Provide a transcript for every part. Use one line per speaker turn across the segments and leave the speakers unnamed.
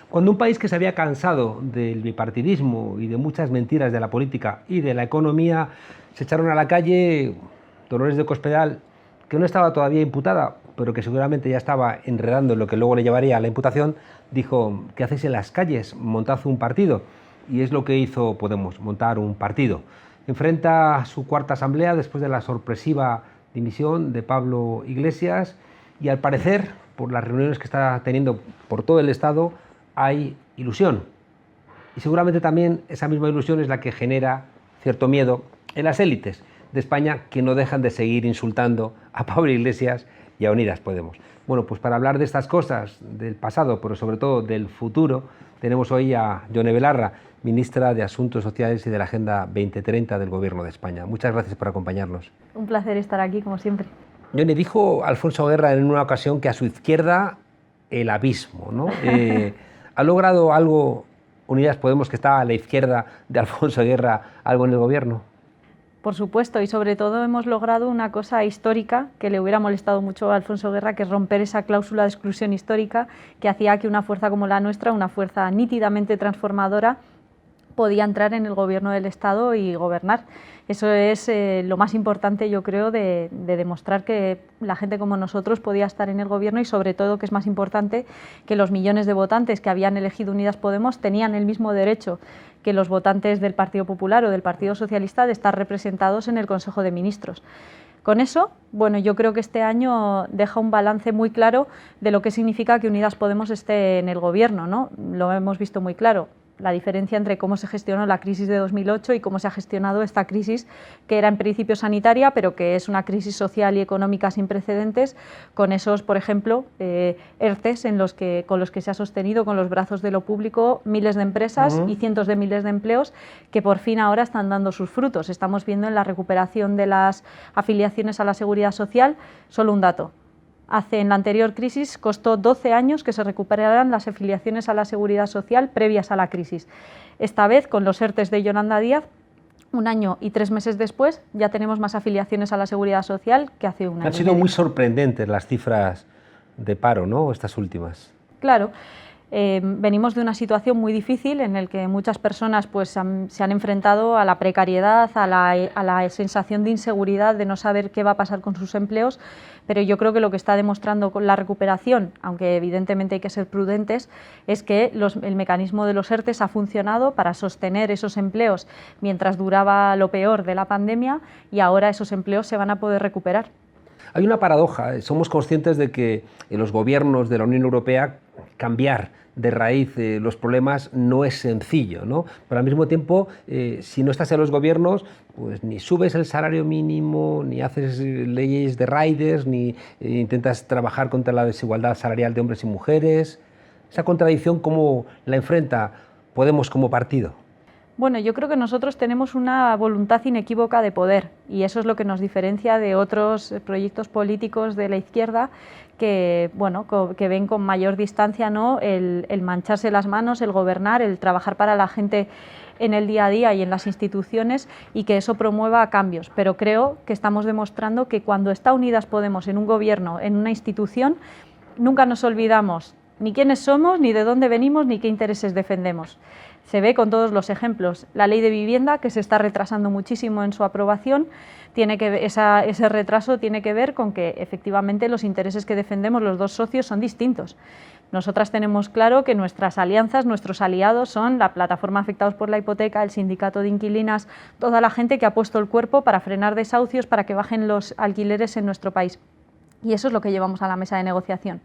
Cuando un país que se había cansado del bipartidismo y de muchas mentiras de la política y de la economía, se echaron a la calle, Dolores de Cospedal, que no estaba todavía imputada, pero que seguramente ya estaba enredando en lo que luego le llevaría a la imputación, dijo: ¿qué hacéis en las calles? Montad un partido. Y es lo que hizo Podemos, montar un partido. Enfrenta su cuarta asamblea después de la sorpresiva dimisión de Pablo Iglesias y, al parecer, por las reuniones que está teniendo por todo el Estado, hay ilusión. Y seguramente también esa misma ilusión es la que genera cierto miedo en las élites de España, que no dejan de seguir insultando a Pablo Iglesias y a Unidas Podemos. Bueno, pues para hablar de estas cosas, del pasado, pero sobre todo del futuro, tenemos hoy a Yone Belarra, ministra de Asuntos Sociales y de la Agenda 2030 del Gobierno de España. Muchas gracias por acompañarnos.
Un placer estar aquí, como siempre.
Yone, dijo Alfonso Guerra en una ocasión que a su izquierda el abismo, ¿no? ¿Ha logrado algo Unidas Podemos, que está a la izquierda de Alfonso Guerra, algo en el Gobierno?
Por supuesto, y sobre todo hemos logrado una cosa histórica que le hubiera molestado mucho a Alfonso Guerra, que es romper esa cláusula de exclusión histórica que hacía que una fuerza como la nuestra, una fuerza nítidamente transformadora, podía entrar en el Gobierno del Estado y gobernar. Eso es lo más importante, yo creo, de demostrar que la gente como nosotros podía estar en el Gobierno, y sobre todo, que es más importante, que los millones de votantes que habían elegido Unidas Podemos tenían el mismo derecho que los votantes del Partido Popular o del Partido Socialista de estar representados en el Consejo de Ministros. Con eso, bueno, yo creo que este año deja un balance muy claro de lo que significa que Unidas Podemos esté en el Gobierno, ¿no? Lo hemos visto muy claro. La diferencia entre cómo se gestionó la crisis de 2008 y cómo se ha gestionado esta crisis, que era en principio sanitaria, pero que es una crisis social y económica sin precedentes, con esos, por ejemplo, ERTEs con los que se ha sostenido con los brazos de lo público miles de empresas y cientos de miles de empleos que por fin ahora están dando sus frutos. Estamos viendo en la recuperación de las afiliaciones a la Seguridad Social, solo un dato. En la anterior crisis costó 12 años que se recuperaran las afiliaciones a la Seguridad Social previas a la crisis. Esta vez, con los ERTEs de Yolanda Díaz, 1 año y 3 meses después, ya tenemos más afiliaciones a la Seguridad Social que hace un año.
Han sido muy sorprendentes las cifras de paro, ¿no?, estas últimas.
Claro. Venimos de una situación muy difícil en la que muchas personas pues, se han enfrentado a la precariedad, a la sensación de inseguridad, de no saber qué va a pasar con sus empleos, pero yo creo que lo que está demostrando con la recuperación, aunque evidentemente hay que ser prudentes, es que el mecanismo de los ERTEs ha funcionado para sostener esos empleos mientras duraba lo peor de la pandemia, y ahora esos empleos se van a poder recuperar.
Hay una paradoja. Somos conscientes de que en los gobiernos de la Unión Europea cambiar de raíz los problemas no es sencillo, ¿no? Pero al mismo tiempo, si no estás en los gobiernos, pues ni subes el salario mínimo, ni haces leyes de riders, ni intentas trabajar contra la desigualdad salarial de hombres y mujeres. Esa contradicción, ¿cómo la enfrenta Podemos como partido?
Bueno, yo creo que nosotros tenemos una voluntad inequívoca de poder, y eso es lo que nos diferencia de otros proyectos políticos de la izquierda que, bueno, que ven con mayor distancia, ¿no?, el mancharse las manos, el gobernar, el trabajar para la gente en el día a día y en las instituciones, y que eso promueva cambios. Pero creo que estamos demostrando que cuando está Unidas Podemos en un gobierno, en una institución, nunca nos olvidamos ni quiénes somos, ni de dónde venimos, ni qué intereses defendemos. Se ve con todos los ejemplos. La ley de vivienda, que se está retrasando muchísimo en su aprobación, ese retraso tiene que ver con que efectivamente los intereses que defendemos los dos socios son distintos. Nosotras tenemos claro que nuestras alianzas, nuestros aliados son la Plataforma Afectados por la Hipoteca, el Sindicato de Inquilinas, toda la gente que ha puesto el cuerpo para frenar desahucios, para que bajen los alquileres en nuestro país. Y eso es lo que llevamos a la mesa de negociación.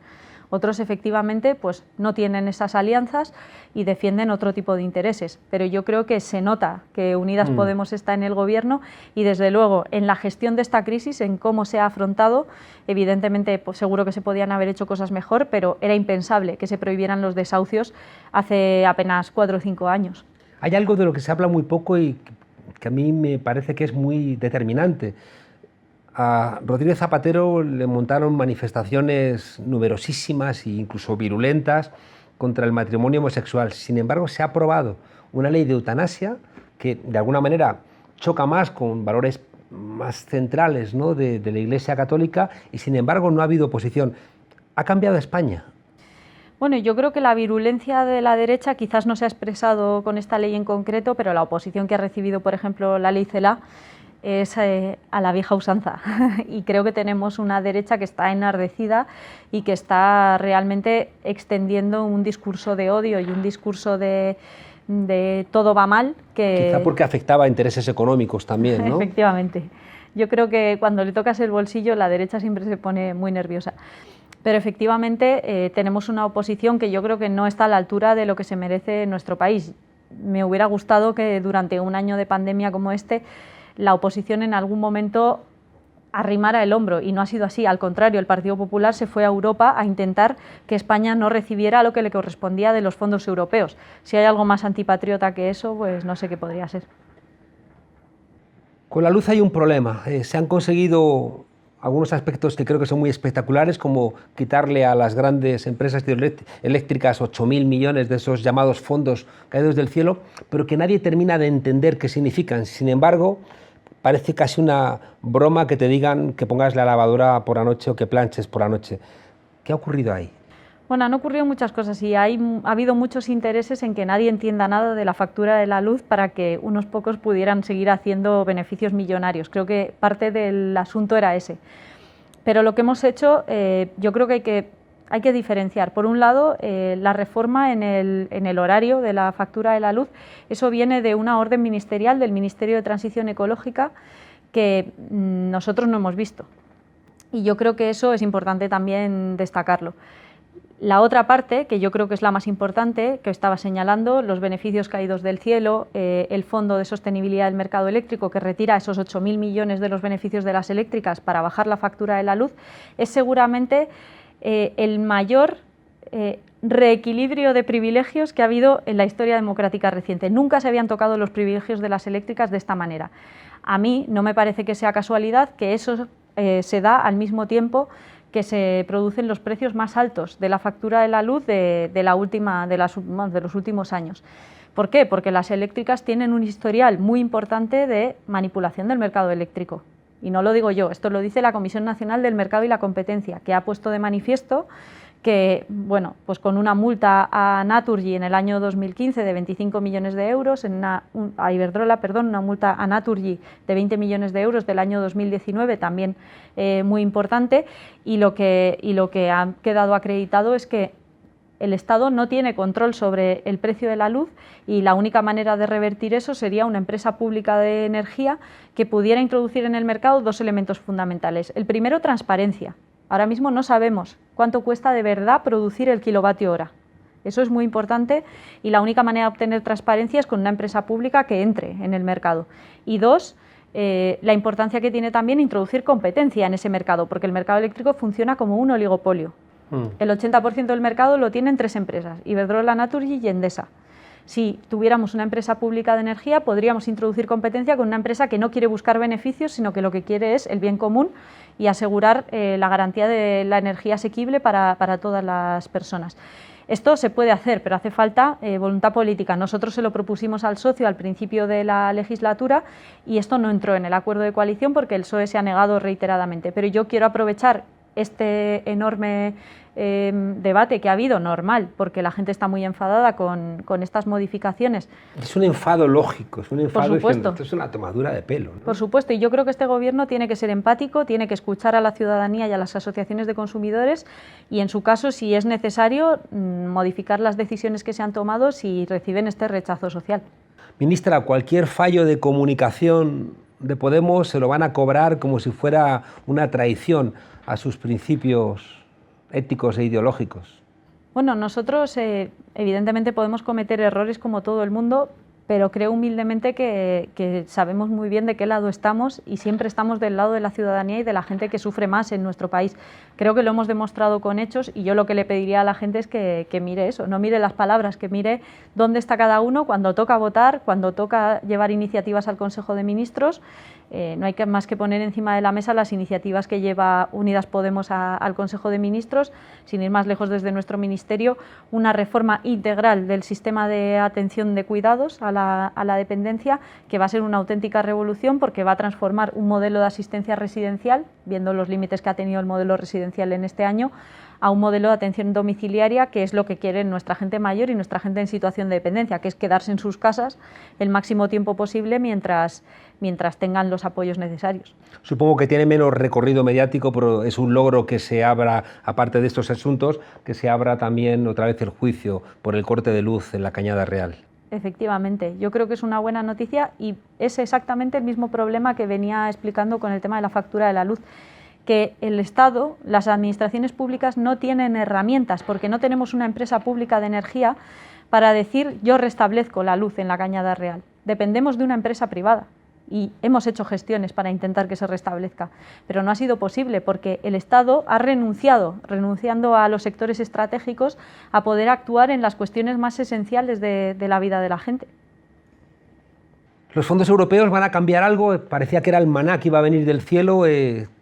Otros efectivamente pues, no tienen esas alianzas y defienden otro tipo de intereses, pero yo creo que se nota que Unidas Podemos está en el gobierno, y desde luego en la gestión de esta crisis, en cómo se ha afrontado, evidentemente pues, seguro que se podían haber hecho cosas mejor, pero era impensable que se prohibieran los desahucios hace apenas 4 o 5 años.
Hay algo de lo que se habla muy poco y que a mí me parece que es muy determinante. A Rodríguez Zapatero le montaron manifestaciones numerosísimas e incluso virulentas contra el matrimonio homosexual. Sin embargo, se ha aprobado una ley de eutanasia que de alguna manera choca más con valores más centrales, ¿no?, de la Iglesia Católica, y sin embargo no ha habido oposición. ¿Ha cambiado España?
Bueno, yo creo que la virulencia de la derecha quizás no se ha expresado con esta ley en concreto, pero la oposición que ha recibido, por ejemplo, la ley CELA es a la vieja usanza. Y creo que tenemos una derecha que está enardecida y que está realmente extendiendo un discurso de odio y un discurso de todo va mal.
Quizá porque afectaba a intereses económicos también, ¿no?
Efectivamente. Yo creo que cuando le tocas el bolsillo la derecha siempre se pone muy nerviosa. Pero efectivamente tenemos una oposición que yo creo que no está a la altura de lo que se merece nuestro país. Me hubiera gustado que durante un año de pandemia como este la oposición en algún momento arrimara el hombro, y no ha sido así. Al contrario, el Partido Popular se fue a Europa a intentar que España no recibiera lo que le correspondía de los fondos europeos. Si hay algo más antipatriota que eso, pues no sé qué podría ser.
Con la luz hay un problema. Se han conseguido algunos aspectos que creo que son muy espectaculares, como quitarle a las grandes empresas eléctricas 8.000 millones de esos llamados fondos caídos del cielo, pero que nadie termina de entender qué significan. Sin embargo, parece casi una broma que te digan que pongas la lavadora por la noche o que planches por la noche. ¿Qué ha ocurrido ahí?
Bueno, han ocurrido muchas cosas y ha habido muchos intereses en que nadie entienda nada de la factura de la luz para que unos pocos pudieran seguir haciendo beneficios millonarios. Creo que parte del asunto era ese. Pero lo que hemos hecho, yo creo que hay que diferenciar. Por un lado, la reforma en el horario de la factura de la luz, eso viene de una orden ministerial del Ministerio de Transición Ecológica que nosotros no hemos visto. Y yo creo que eso es importante también destacarlo. La otra parte, que yo creo que es la más importante, que estaba señalando, los beneficios caídos del cielo, el Fondo de Sostenibilidad del Mercado Eléctrico, que retira esos 8.000 millones de los beneficios de las eléctricas para bajar la factura de la luz, es seguramente el mayor reequilibrio de privilegios que ha habido en la historia democrática reciente. Nunca se habían tocado los privilegios de las eléctricas de esta manera. A mí no me parece que sea casualidad que eso se da al mismo tiempo que se producen los precios más altos de la factura de la luz de los últimos años. ¿Por qué? Porque las eléctricas tienen un historial muy importante de manipulación del mercado eléctrico. Y no lo digo yo, esto lo dice la Comisión Nacional del Mercado y la Competencia, que ha puesto de manifiesto que, bueno, pues con una multa a Naturgy en el año 2015 de 25 millones de euros, a Iberdrola, perdón, una multa a Naturgy de 20 millones de euros del año 2019, también muy importante, y lo que ha quedado acreditado es que el Estado no tiene control sobre el precio de la luz y la única manera de revertir eso sería una empresa pública de energía que pudiera introducir en el mercado dos elementos fundamentales. El primero, transparencia. Ahora mismo no sabemos cuánto cuesta de verdad producir el kilovatio hora. Eso es muy importante y la única manera de obtener transparencia es con una empresa pública que entre en el mercado. Y dos, la importancia que tiene también introducir competencia en ese mercado, porque el mercado eléctrico funciona como un oligopolio. El 80% del mercado lo tienen tres empresas, Iberdrola, Naturgy y Endesa. Si tuviéramos una empresa pública de energía, podríamos introducir competencia con una empresa que no quiere buscar beneficios, sino que lo que quiere es el bien común y asegurar la garantía de la energía asequible para todas las personas. Esto se puede hacer, pero hace falta voluntad política. Nosotros se lo propusimos al socio al principio de la legislatura y esto no entró en el acuerdo de coalición porque el PSOE se ha negado reiteradamente. Pero yo quiero aprovechar este enorme debate que ha habido, normal, porque la gente está muy enfadada con estas modificaciones.
Es un enfado lógico, es un enfado.
Por supuesto.
Esto es una tomadura de pelo, ¿no?
Por supuesto, y yo creo que este gobierno tiene que ser empático, tiene que escuchar a la ciudadanía y a las asociaciones de consumidores y, en su caso, si es necesario, modificar las decisiones que se han tomado si reciben este rechazo social.
Ministra, cualquier fallo de comunicación de Podemos se lo van a cobrar como si fuera una traición a sus principios éticos e ideológicos.
Bueno, nosotros evidentemente podemos cometer errores como todo el mundo, pero creo humildemente que sabemos muy bien de qué lado estamos y siempre estamos del lado de la ciudadanía y de la gente que sufre más en nuestro país. Creo que lo hemos demostrado con hechos y yo lo que le pediría a la gente es que mire eso, no mire las palabras, que mire dónde está cada uno cuando toca votar, cuando toca llevar iniciativas al Consejo de Ministros. No hay más que poner encima de la mesa las iniciativas que lleva Unidas Podemos al Consejo de Ministros, sin ir más lejos desde nuestro ministerio, una reforma integral del sistema de atención de cuidados a la dependencia, que va a ser una auténtica revolución porque va a transformar un modelo de asistencia residencial, viendo los límites que ha tenido el modelo residencial en este año, a un modelo de atención domiciliaria, que es lo que quiere nuestra gente mayor y nuestra gente en situación de dependencia, que es quedarse en sus casas el máximo tiempo posible mientras tengan los apoyos necesarios.
Supongo que tiene menos recorrido mediático, pero es un logro que se abra, aparte de estos asuntos, que se abra también otra vez el juicio por el corte de luz en la Cañada Real.
Efectivamente, yo creo que es una buena noticia y es exactamente el mismo problema que venía explicando con el tema de la factura de la luz, que el Estado, las administraciones públicas no tienen herramientas, porque no tenemos una empresa pública de energía para decir yo restablezco la luz en la Cañada Real. Dependemos de una empresa privada. Y hemos hecho gestiones para intentar que se restablezca, pero no ha sido posible porque el Estado ha renunciando a los sectores estratégicos a poder actuar en las cuestiones más esenciales de la vida de la gente.
¿Los fondos europeos van a cambiar algo? Parecía que era el maná que iba a venir del cielo.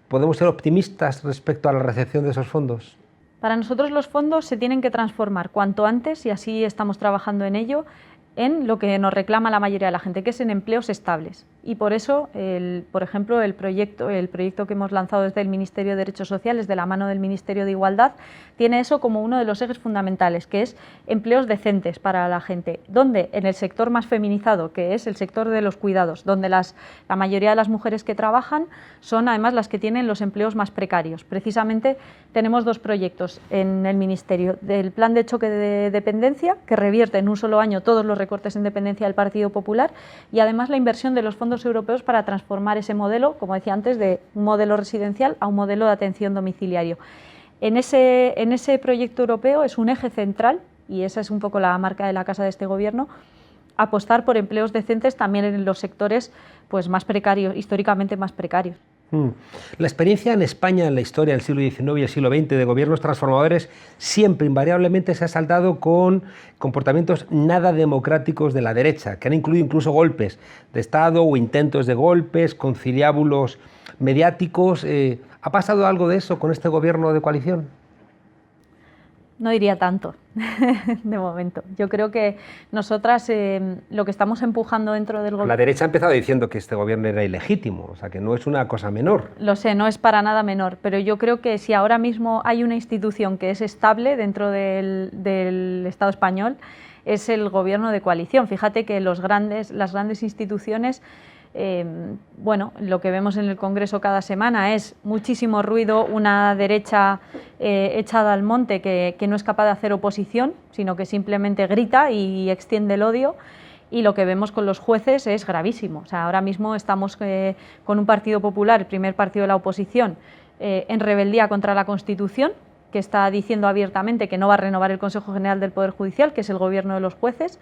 ¿Podemos ser optimistas respecto a la recepción de esos fondos?
Para nosotros los fondos se tienen que transformar cuanto antes, y así estamos trabajando en ello, en lo que nos reclama la mayoría de la gente, que es en empleos estables. Y por eso, por ejemplo, el proyecto que hemos lanzado desde el Ministerio de Derechos Sociales, de la mano del Ministerio de Igualdad, tiene eso como uno de los ejes fundamentales, que es empleos decentes para la gente, donde en el sector más feminizado, que es el sector de los cuidados, donde la mayoría de las mujeres que trabajan son además las que tienen los empleos más precarios. Precisamente tenemos dos proyectos en el Ministerio: del Plan de Choque de Dependencia, que revierte en un solo año todos los recortes en dependencia del Partido Popular, y además la inversión de los fondos europeos para transformar ese modelo, como decía antes, de un modelo residencial a un modelo de atención domiciliario. En ese proyecto europeo es un eje central, y esa es un poco la marca de la casa de este Gobierno, apostar por empleos decentes también en los sectores pues, más precarios, históricamente más precarios.
La experiencia en España en la historia del siglo XIX y el siglo XX de gobiernos transformadores siempre, invariablemente, se ha saldado con comportamientos nada democráticos de la derecha, que han incluido incluso golpes de Estado o intentos de golpes, conciliábulos mediáticos. ¿Ha pasado algo de eso con este gobierno de coalición?
No diría tanto, de momento. Yo creo que nosotras lo que estamos empujando dentro del gobierno...
La derecha ha empezado diciendo que este gobierno era ilegítimo, o sea, que no es una cosa menor.
Lo sé, no es para nada menor, pero yo creo que si ahora mismo hay una institución que es estable dentro del Estado español, es el gobierno de coalición. Fíjate que las grandes instituciones... bueno, lo que vemos en el Congreso cada semana es muchísimo ruido, una derecha echada al monte que no es capaz de hacer oposición, sino que simplemente grita y extiende el odio, y lo que vemos con los jueces es gravísimo. O sea, ahora mismo estamos con un Partido Popular, el primer partido de la oposición, en rebeldía contra la Constitución, que está diciendo abiertamente que no va a renovar el Consejo General del Poder Judicial, que es el gobierno de los jueces,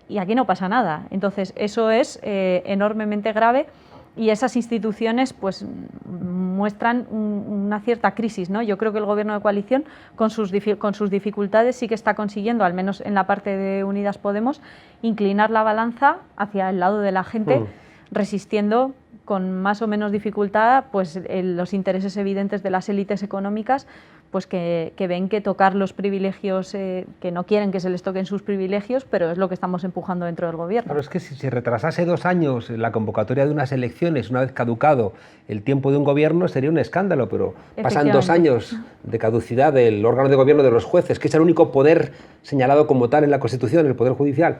y aquí no pasa nada. Entonces, eso es enormemente grave, y esas instituciones pues muestran una cierta crisis, ¿no? Yo creo que el gobierno de coalición, con sus dificultades, sí que está consiguiendo, al menos en la parte de Unidas Podemos, inclinar la balanza hacia el lado de la gente, resistiendo con más o menos dificultad pues los intereses evidentes de las élites económicas, pues que ven que tocar los privilegios, que no quieren que se les toquen sus privilegios, pero es lo que estamos empujando dentro del gobierno.
Claro, es que si se retrasase 2 años la convocatoria de unas elecciones, una vez caducado el tiempo de un gobierno, sería un escándalo, pero pasan 2 años de caducidad del órgano de gobierno de los jueces, que es el único poder señalado como tal en la Constitución, el Poder Judicial.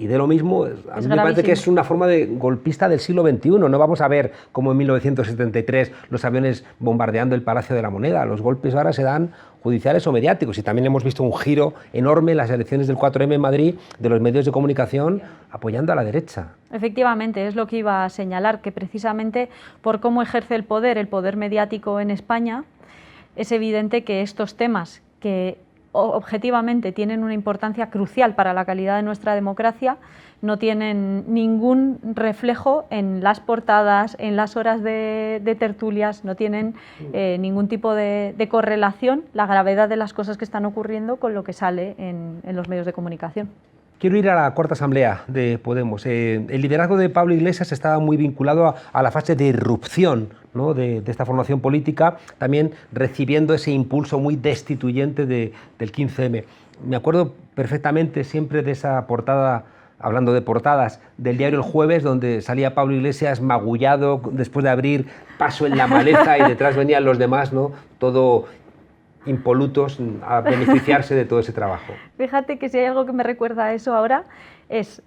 Y de lo mismo, a mí me parece que es una forma de golpista del siglo XXI. No vamos a ver como en 1973 los aviones bombardeando el Palacio de la Moneda. Los golpes ahora se dan judiciales o mediáticos. Y también hemos visto un giro enorme en las elecciones del 4M en Madrid de los medios de comunicación apoyando a la derecha.
Efectivamente, es lo que iba a señalar, que precisamente por cómo ejerce el poder mediático en España, es evidente que estos temas que objetivamente tienen una importancia crucial para la calidad de nuestra democracia, no tienen ningún reflejo en las portadas, en las horas de tertulias, no tienen ningún tipo de correlación, la gravedad de las cosas que están ocurriendo con lo que sale en los medios de comunicación.
Quiero ir a la cuarta asamblea de Podemos. El liderazgo de Pablo Iglesias estaba muy vinculado a la fase de irrupción, ¿no?, de esta formación política, también recibiendo ese impulso muy destituyente del 15M. Me acuerdo perfectamente siempre de esa portada, hablando de portadas, del diario El Jueves, donde salía Pablo Iglesias magullado después de abrir paso en la maleza y detrás venían los demás, ¿no? Todo impolutos a beneficiarse de todo ese trabajo.
Fíjate que si hay algo que me recuerda a eso ahora es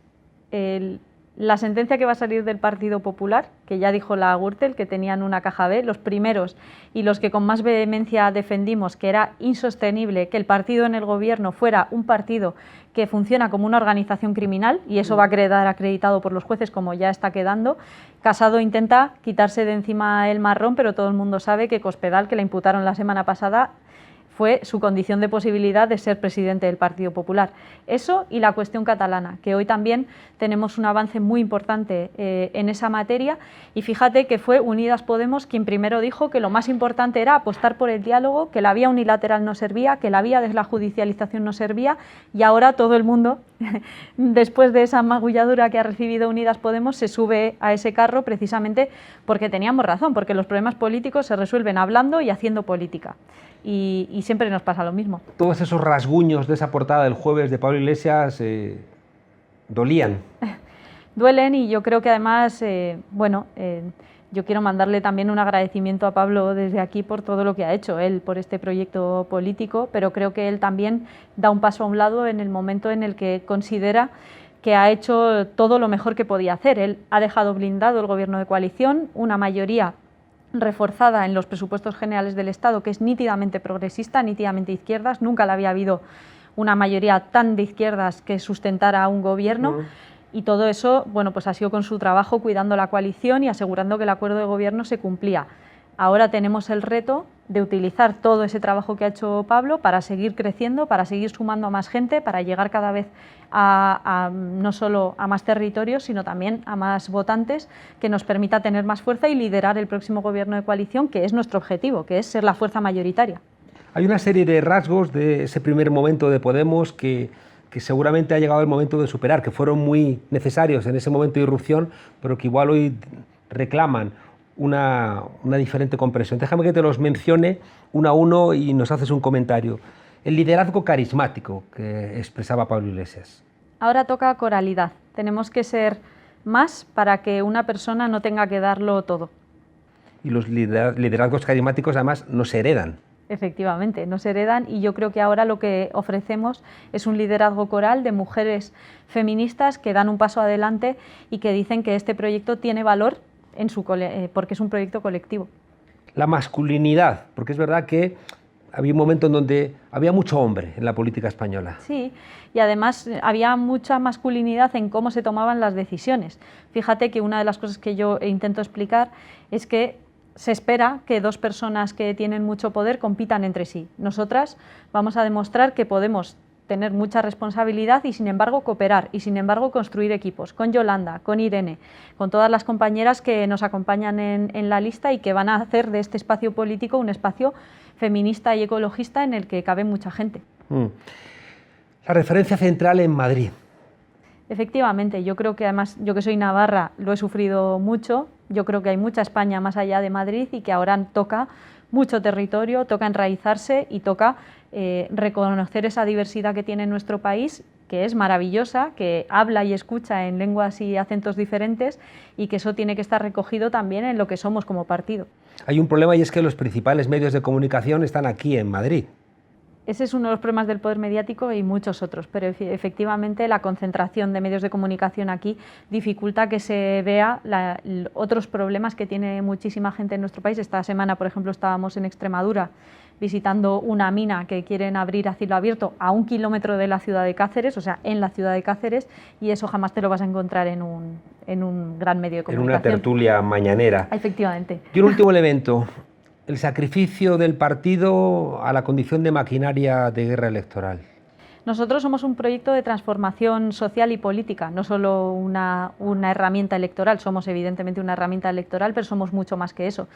la sentencia que va a salir del Partido Popular, que ya dijo la Gürtel, que tenían una caja B, los primeros y los que con más vehemencia defendimos que era insostenible que el partido en el gobierno fuera un partido que funciona como una organización criminal, y eso va a quedar acreditado por los jueces como ya está quedando. Casado intenta quitarse de encima el marrón, pero todo el mundo sabe que Cospedal, que la imputaron la semana pasada, fue su condición de posibilidad de ser presidente del Partido Popular. Eso y la cuestión catalana, que hoy también tenemos un avance muy importante en esa materia, y fíjate que fue Unidas Podemos quien primero dijo que lo más importante era apostar por el diálogo, que la vía unilateral no servía, que la vía de la judicialización no servía, y ahora todo el mundo, después de esa magulladura que ha recibido Unidas Podemos, se sube a ese carro precisamente porque teníamos razón, porque los problemas políticos se resuelven hablando y haciendo política. Y siempre nos pasa lo mismo.
Todos esos rasguños de esa portada del jueves de Pablo Iglesias dolían.
Duelen, y yo creo que además, yo quiero mandarle también un agradecimiento a Pablo desde aquí por todo lo que ha hecho él por este proyecto político, pero creo que él también da un paso a un lado en el momento en el que considera que ha hecho todo lo mejor que podía hacer. Él ha dejado blindado el gobierno de coalición, una mayoría reforzada en los presupuestos generales del Estado, que es nítidamente progresista, nítidamente izquierdas. Nunca le había habido una mayoría tan de izquierdas que sustentara a un gobierno. Y todo eso, bueno, pues ha sido con su trabajo cuidando la coalición y asegurando que el acuerdo de gobierno se cumplía. Ahora tenemos el reto de utilizar todo ese trabajo que ha hecho Pablo para seguir creciendo, para seguir sumando a más gente, para llegar cada vez no solo a más territorios, sino también a más votantes, que nos permita tener más fuerza y liderar el próximo gobierno de coalición, que es nuestro objetivo, que es ser la fuerza mayoritaria.
Hay una serie de rasgos de ese primer momento de Podemos que seguramente ha llegado el momento de superar, que fueron muy necesarios en ese momento de irrupción, pero que igual hoy reclaman una diferente comprensión. Déjame que te los mencione uno a uno y nos haces un comentario. El liderazgo carismático que expresaba Pablo Iglesias.
Ahora toca coralidad. Tenemos que ser más para que una persona no tenga que darlo todo.
Y los liderazgos carismáticos además no se heredan.
Efectivamente, no se heredan, y yo creo que ahora lo que ofrecemos es un liderazgo coral de mujeres feministas que dan un paso adelante y que dicen que este proyecto tiene valor porque es un proyecto colectivo.
La masculinidad, porque es verdad que había un momento en donde había mucho hombre en la política española.
Sí, y además había mucha masculinidad en cómo se tomaban las decisiones. Fíjate que una de las cosas que yo intento explicar es que se espera que dos personas que tienen mucho poder compitan entre sí. Nosotras vamos a demostrar que podemos tener mucha responsabilidad y sin embargo cooperar, y sin embargo construir equipos, con Yolanda, con Irene, con todas las compañeras que nos acompañan en la lista y que van a hacer de este espacio político un espacio feminista y ecologista en el que cabe mucha gente.
La referencia central en Madrid.
Efectivamente, yo creo que además, yo que soy navarra, lo he sufrido mucho. Yo creo que hay mucha España más allá de Madrid y que ahora toca mucho territorio, toca enraizarse y toca reconocer esa diversidad que tiene nuestro país, que es maravillosa, que habla y escucha en lenguas y acentos diferentes, y que eso tiene que estar recogido también en lo que somos como partido.
Hay un problema, y es que los principales medios de comunicación están aquí en Madrid.
Ese es uno de los problemas del poder mediático y muchos otros, pero efectivamente la concentración de medios de comunicación aquí dificulta que se vea otros problemas que tiene muchísima gente en nuestro país. Esta semana, por ejemplo, estábamos en Extremadura visitando una mina que quieren abrir a cielo abierto a 1 kilómetro de la ciudad de Cáceres, o sea, en la ciudad de Cáceres, y eso jamás te lo vas a encontrar en un gran medio de comunicación.
En una tertulia mañanera.
Efectivamente.
Y un último elemento, el sacrificio del partido a la condición de maquinaria de guerra electoral.
Nosotros somos un proyecto de transformación social y política, no solo una herramienta electoral. Somos evidentemente una herramienta electoral, pero somos mucho más que eso.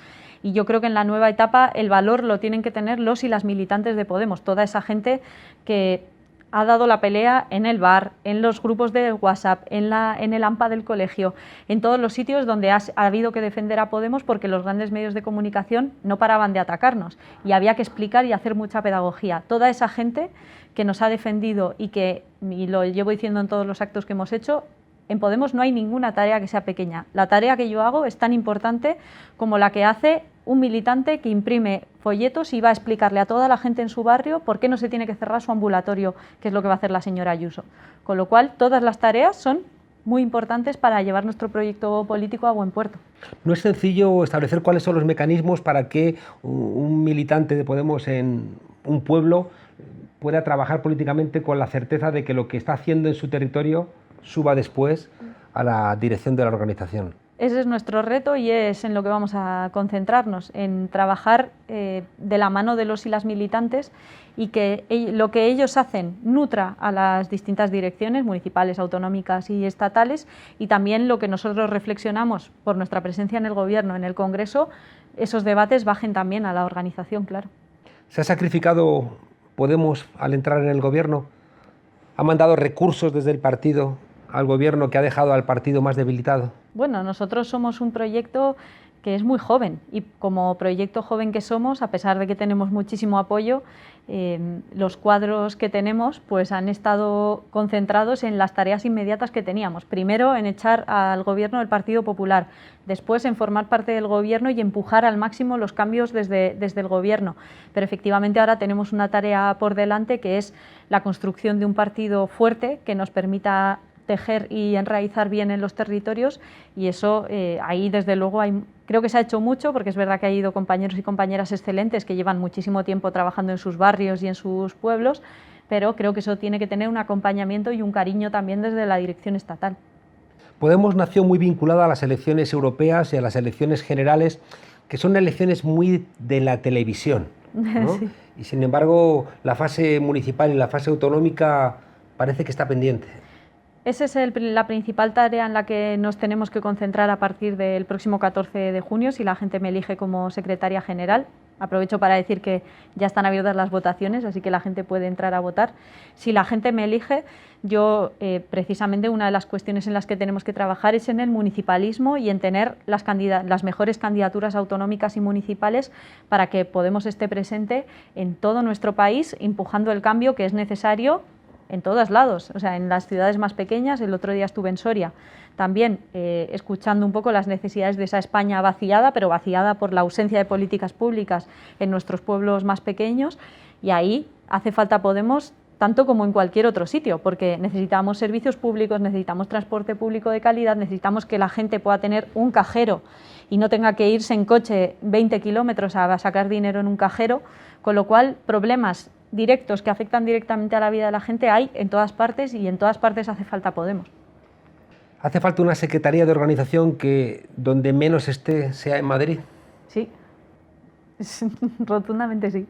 Y yo creo que en la nueva etapa el valor lo tienen que tener los y las militantes de Podemos, toda esa gente que ha dado la pelea en el bar, en los grupos de WhatsApp, en el AMPA del colegio, en todos los sitios donde ha habido que defender a Podemos, porque los grandes medios de comunicación no paraban de atacarnos y había que explicar y hacer mucha pedagogía. Toda esa gente que nos ha defendido y lo llevo diciendo en todos los actos que hemos hecho, en Podemos no hay ninguna tarea que sea pequeña. La tarea que yo hago es tan importante como la que hace un militante que imprime folletos y va a explicarle a toda la gente en su barrio por qué no se tiene que cerrar su ambulatorio, que es lo que va a hacer la señora Ayuso. Con lo cual, todas las tareas son muy importantes para llevar nuestro proyecto político a buen puerto.
No es sencillo establecer cuáles son los mecanismos para que un militante de Podemos en un pueblo pueda trabajar políticamente con la certeza de que lo que está haciendo en su territorio suba después a la dirección de la organización.
Ese es nuestro reto y es en lo que vamos a concentrarnos, en trabajar de la mano de los y las militantes y que lo que ellos hacen nutra a las distintas direcciones municipales, autonómicas y estatales, y también lo que nosotros reflexionamos por nuestra presencia en el Gobierno, en el Congreso, esos debates bajen también a la organización, claro.
¿Se ha sacrificado Podemos al entrar en el Gobierno? ¿Ha mandado recursos desde el partido al Gobierno que ha dejado al partido más debilitado?
Bueno, nosotros somos un proyecto que es muy joven y como proyecto joven que somos, a pesar de que tenemos muchísimo apoyo, los cuadros que tenemos pues han estado concentrados en las tareas inmediatas que teníamos. Primero en echar al Gobierno del Partido Popular, después en formar parte del Gobierno y empujar al máximo los cambios desde el Gobierno. Pero efectivamente ahora tenemos una tarea por delante que es la construcción de un partido fuerte que nos permita tejer y enraizar bien en los territorios y eso ahí desde luego creo que se ha hecho mucho porque es verdad que ha ido compañeros y compañeras excelentes que llevan muchísimo tiempo trabajando en sus barrios y en sus pueblos, pero creo que eso tiene que tener un acompañamiento y un cariño también desde la dirección estatal.
Podemos nació muy vinculada a las elecciones europeas y a las elecciones generales, que son elecciones muy de la televisión, ¿no? Sí. Y sin embargo la fase municipal y la fase autonómica parece que está pendiente.
Esa es la principal tarea en la que nos tenemos que concentrar a partir del próximo 14 de junio, si la gente me elige como secretaria general. Aprovecho para decir que ya están abiertas las votaciones, así que la gente puede entrar a votar. Si la gente me elige, yo precisamente una de las cuestiones en las que tenemos que trabajar es en el municipalismo y en tener las mejores candidaturas autonómicas y municipales para que Podemos esté presente en todo nuestro país, empujando el cambio que es necesario en todos lados, o sea, en las ciudades más pequeñas. El otro día estuve en Soria, también escuchando un poco las necesidades de esa España vaciada, pero vaciada por la ausencia de políticas públicas en nuestros pueblos más pequeños, y ahí hace falta Podemos tanto como en cualquier otro sitio, porque necesitamos servicios públicos, necesitamos transporte público de calidad, necesitamos que la gente pueda tener un cajero y no tenga que irse en coche 20 kilómetros a sacar dinero en un cajero, con lo cual problemas directos que afectan directamente a la vida de la gente hay en todas partes y en todas partes hace falta Podemos.
¿Hace falta una secretaría de organización que donde menos esté sea en Madrid?
Sí, rotundamente sí.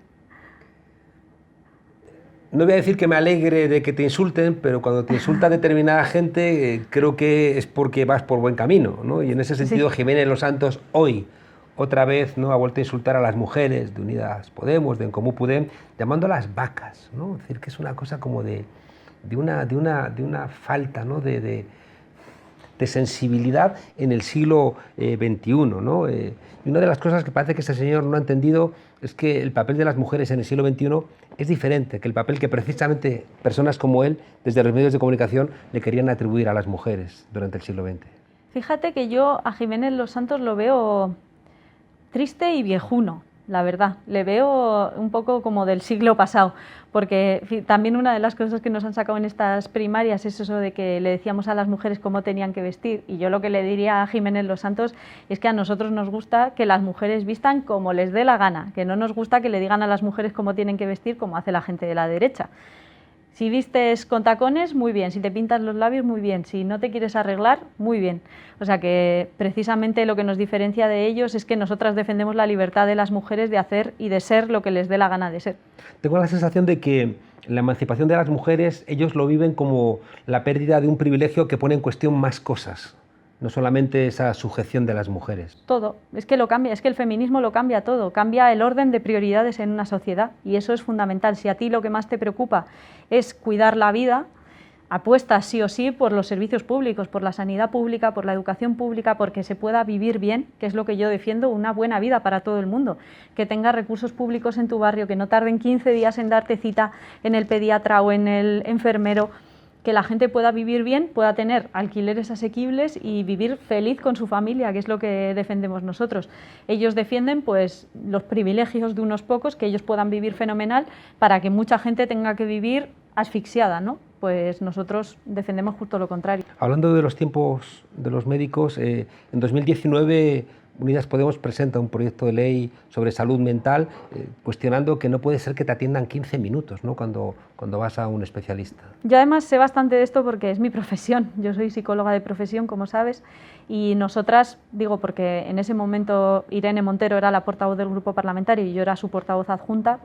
No voy a decir que me alegre de que te insulten, pero cuando te insulta determinada gente creo que es porque vas por buen camino, ¿no? Y en ese sentido sí. Jiménez Los Santos hoy otra vez, ¿no?, ha vuelto a insultar a las mujeres de Unidas Podemos, de En Comú Podem, llamándolas vacas, ¿no? Es decir, que es una cosa como de una falta, ¿no?, de sensibilidad en el siglo XXI, ¿no? Y una de las cosas que parece que este señor no ha entendido es que el papel de las mujeres en el siglo XXI es diferente que el papel que precisamente personas como él, desde los medios de comunicación, le querían atribuir a las mujeres durante el siglo XX.
Fíjate que yo a Jiménez Los Santos lo veo triste y viejuno, la verdad. Le veo un poco como del siglo pasado, porque también una de las cosas que nos han sacado en estas primarias es eso de que le decíamos a las mujeres cómo tenían que vestir, y yo lo que le diría a Jiménez Los Santos es que a nosotros nos gusta que las mujeres vistan como les dé la gana, que no nos gusta que le digan a las mujeres cómo tienen que vestir como hace la gente de la derecha. Si vistes con tacones, muy bien. Si te pintas los labios, muy bien. Si no te quieres arreglar, muy bien. O sea que precisamente lo que nos diferencia de ellos es que nosotras defendemos la libertad de las mujeres de hacer y de ser lo que les dé la gana de ser.
Tengo la sensación de que la emancipación de las mujeres, ellos lo viven como la pérdida de un privilegio que pone en cuestión más cosas. No solamente esa sujeción de las mujeres.
Todo, es que lo cambia, es que el feminismo lo cambia todo, cambia el orden de prioridades en una sociedad y eso es fundamental. Si a ti lo que más te preocupa es cuidar la vida, apuestas sí o sí por los servicios públicos, por la sanidad pública, por la educación pública, porque se pueda vivir bien, que es lo que yo defiendo, una buena vida para todo el mundo, que tengas recursos públicos en tu barrio, que no tarden 15 días en darte cita en el pediatra o en el enfermero, que la gente pueda vivir bien, pueda tener alquileres asequibles y vivir feliz con su familia, que es lo que defendemos nosotros. Ellos defienden pues los privilegios de unos pocos, que ellos puedan vivir fenomenal, para que mucha gente tenga que vivir asfixiada, ¿no? Pues nosotros defendemos justo lo contrario.
Hablando de los tiempos de los médicos, en 2019 Unidas Podemos presenta un proyecto de ley sobre salud mental cuestionando que no puede ser que te atiendan 15 minutos, ¿no? cuando vas a un especialista.
Yo además sé bastante de esto porque es mi profesión. Yo soy psicóloga de profesión, como sabes, y nosotras, digo porque en ese momento Irene Montero era la portavoz del grupo parlamentario y yo era su portavoz adjunta,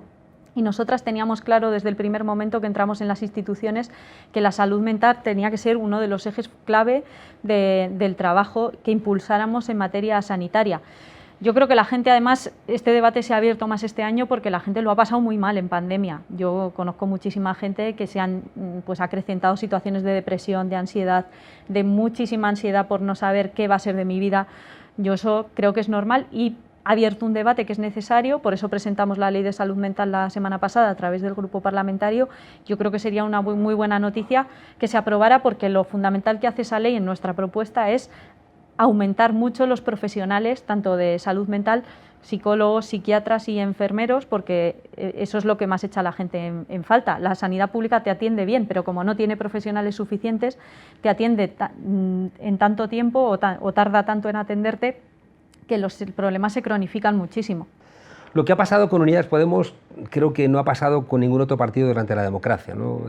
y nosotras teníamos claro desde el primer momento que entramos en las instituciones que la salud mental tenía que ser uno de los ejes clave del trabajo que impulsáramos en materia sanitaria. Yo creo que la gente, además, este debate se ha abierto más este año porque la gente lo ha pasado muy mal en pandemia. Yo conozco muchísima gente que se han pues, acrecentado situaciones de depresión, de ansiedad, de muchísima ansiedad por no saber qué va a ser de mi vida. Yo eso creo que es normal y ha abierto un debate que es necesario, por eso presentamos la Ley de Salud Mental la semana pasada a través del grupo parlamentario. Yo creo que sería una muy buena noticia que se aprobara, porque lo fundamental que hace esa ley en nuestra propuesta es aumentar mucho los profesionales, tanto de salud mental, psicólogos, psiquiatras y enfermeros, porque eso es lo que más echa a la gente en falta. La sanidad pública te atiende bien, pero como no tiene profesionales suficientes, te atiende en tanto tiempo o tarda tanto en atenderte, que los problemas se cronifican muchísimo.
Lo que ha pasado con Unidas Podemos creo que no ha pasado con ningún otro partido durante la democracia, ¿no?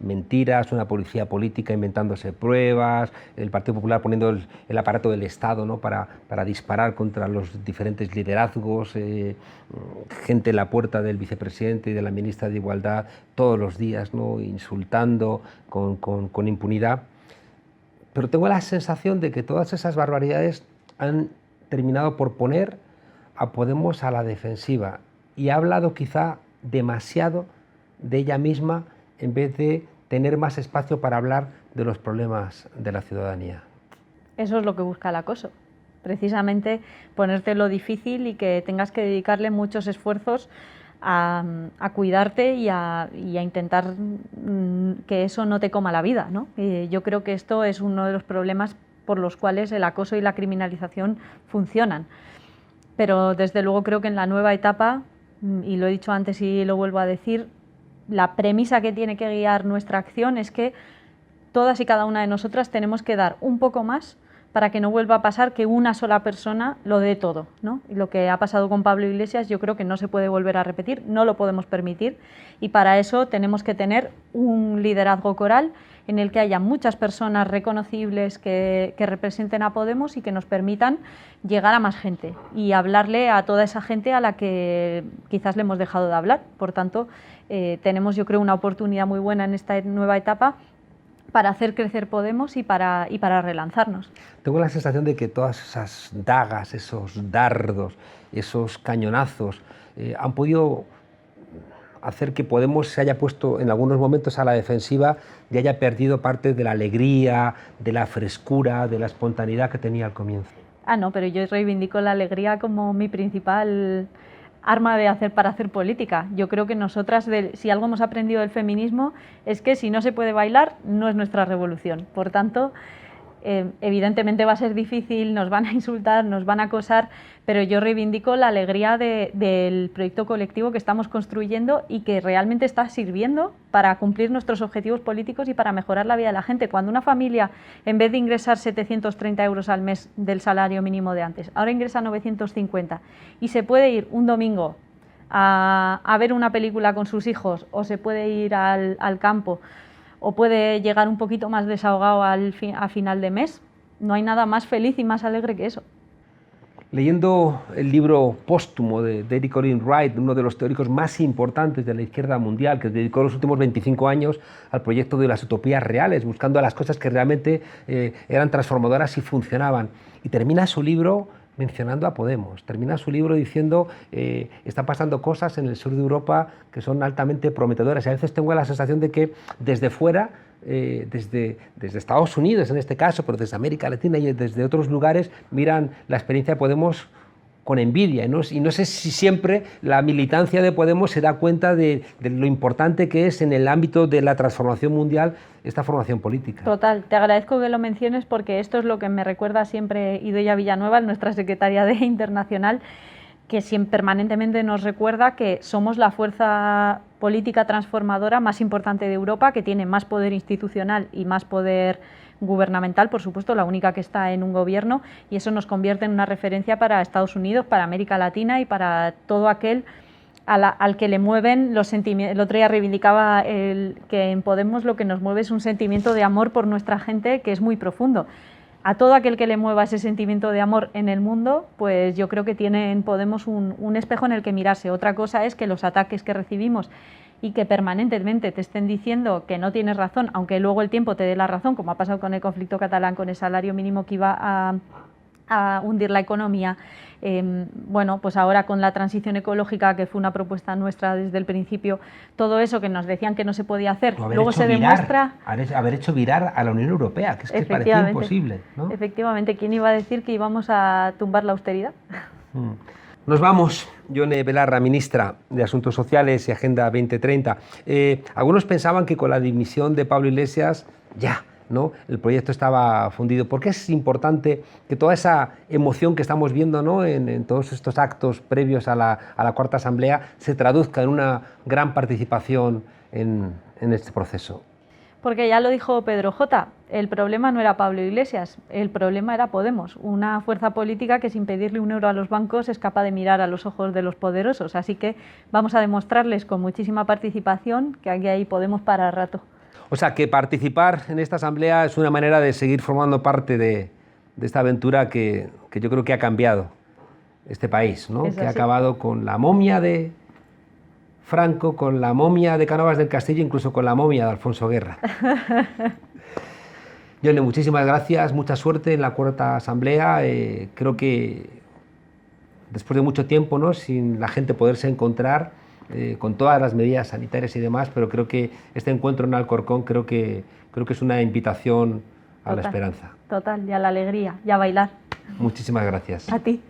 Mentiras, una policía política inventándose pruebas, el Partido Popular poniendo el aparato del Estado, ¿no? para disparar contra los diferentes liderazgos, gente en la puerta del vicepresidente y de la ministra de Igualdad todos los días, ¿no? Insultando con impunidad. Pero tengo la sensación de que todas esas barbaridades han terminado por poner a Podemos a la defensiva y ha hablado quizá demasiado de ella misma en vez de tener más espacio para hablar de los problemas de la ciudadanía.
Eso es lo que busca el acoso, precisamente ponerte lo difícil y que tengas que dedicarle muchos esfuerzos a cuidarte y a intentar que eso no te coma la vida, ¿no? Yo creo que esto es uno de los problemas por los cuales el acoso y la criminalización funcionan. Pero desde luego creo que en la nueva etapa, y lo he dicho antes y lo vuelvo a decir, la premisa que tiene que guiar nuestra acción es que todas y cada una de nosotras tenemos que dar un poco más para que no vuelva a pasar que una sola persona lo dé todo, ¿no? Y lo que ha pasado con Pablo Iglesias yo creo que no se puede volver a repetir, no lo podemos permitir, y para eso tenemos que tener un liderazgo coral en el que haya muchas personas reconocibles que representen a Podemos y que nos permitan llegar a más gente y hablarle a toda esa gente a la que quizás le hemos dejado de hablar. Por tanto, tenemos, yo creo, una oportunidad muy buena en esta nueva etapa para hacer crecer Podemos y para relanzarnos.
Tengo la sensación de que todas esas dagas, esos dardos, esos cañonazos han podido hacer que Podemos se haya puesto en algunos momentos a la defensiva y haya perdido parte de la alegría, de la frescura, de la espontaneidad que tenía al comienzo.
No, pero yo reivindico la alegría como mi principal arma para hacer política. Yo creo que nosotras, si algo hemos aprendido del feminismo, es que si no se puede bailar, no es nuestra revolución. Por tanto, evidentemente va a ser difícil, nos van a insultar, nos van a acosar, pero yo reivindico la alegría del proyecto colectivo que estamos construyendo y que realmente está sirviendo para cumplir nuestros objetivos políticos y para mejorar la vida de la gente. Cuando una familia, en vez de ingresar 730 euros al mes del salario mínimo de antes, ahora ingresa 950 y se puede ir un domingo a ver una película con sus hijos, o se puede ir al campo, o puede llegar un poquito más desahogado a final de mes, no hay nada más feliz y más alegre que eso.
Leyendo el libro póstumo de Eric Olin Wright, uno de los teóricos más importantes de la izquierda mundial, que dedicó los últimos 25 años al proyecto de las utopías reales, buscando las cosas que realmente eran transformadoras y funcionaban, y termina su libro mencionando a Podemos, termina su libro diciendo están pasando cosas en el sur de Europa que son altamente prometedoras, y a veces tengo la sensación de que desde fuera, desde Estados Unidos en este caso, pero desde América Latina y desde otros lugares, miran la experiencia de Podemos con envidia, ¿no? Y no sé si siempre la militancia de Podemos se da cuenta de lo importante que es en el ámbito de la transformación mundial esta formación política.
Total, te agradezco que lo menciones porque esto es lo que me recuerda siempre Idoia Villanueva, nuestra secretaria de Internacional, que siempre permanentemente nos recuerda que somos la fuerza política transformadora más importante de Europa, que tiene más poder institucional y más poder gubernamental, por supuesto, la única que está en un gobierno, y eso nos convierte en una referencia para Estados Unidos, para América Latina y para todo aquel al que le mueven los sentimientos. El otro día reivindicaba que en Podemos lo que nos mueve es un sentimiento de amor por nuestra gente que es muy profundo. A todo aquel que le mueva ese sentimiento de amor en el mundo, pues yo creo que tiene en Podemos un espejo en el que mirarse. Otra cosa es que los ataques que recibimos y que permanentemente te estén diciendo que no tienes razón, aunque luego el tiempo te dé la razón, como ha pasado con el conflicto catalán, con el salario mínimo que iba a hundir la economía. Bueno, pues ahora con la transición ecológica, que fue una propuesta nuestra desde el principio, todo eso que nos decían que no se podía hacer, luego se demuestra...
Haber hecho virar a la Unión Europea, que es que parecía imposible, ¿no?
Efectivamente, ¿quién iba a decir que íbamos a tumbar la austeridad?
Nos vamos. Yone Belarra, ministra de Asuntos Sociales y Agenda 2030. Algunos pensaban que con la dimisión de Pablo Iglesias ya, ¿no?, el proyecto estaba fundido. ¿Por qué es importante que toda esa emoción que estamos viendo, ¿no?, en todos estos actos previos a la Cuarta Asamblea se traduzca en una gran participación en este proceso?
Porque ya lo dijo Pedro J., el problema no era Pablo Iglesias, el problema era Podemos, una fuerza política que sin pedirle un euro a los bancos es capaz de mirar a los ojos de los poderosos. Así que vamos a demostrarles con muchísima participación que aquí hay Podemos para rato.
O sea, que participar en esta asamblea es una manera de seguir formando parte de esta aventura que yo creo que ha cambiado este país, ¿no? Que ha acabado con la momia de Franco, con la momia de Cánovas del Castillo, incluso con la momia de Alfonso Guerra. Yone, muchísimas gracias, mucha suerte en la Cuarta Asamblea. Creo que después de mucho tiempo, ¿no?, sin la gente poderse encontrar, con todas las medidas sanitarias y demás, pero creo que este encuentro en Alcorcón creo que es una invitación a la esperanza.
Total, y a la alegría, y a bailar.
Muchísimas gracias.
A ti.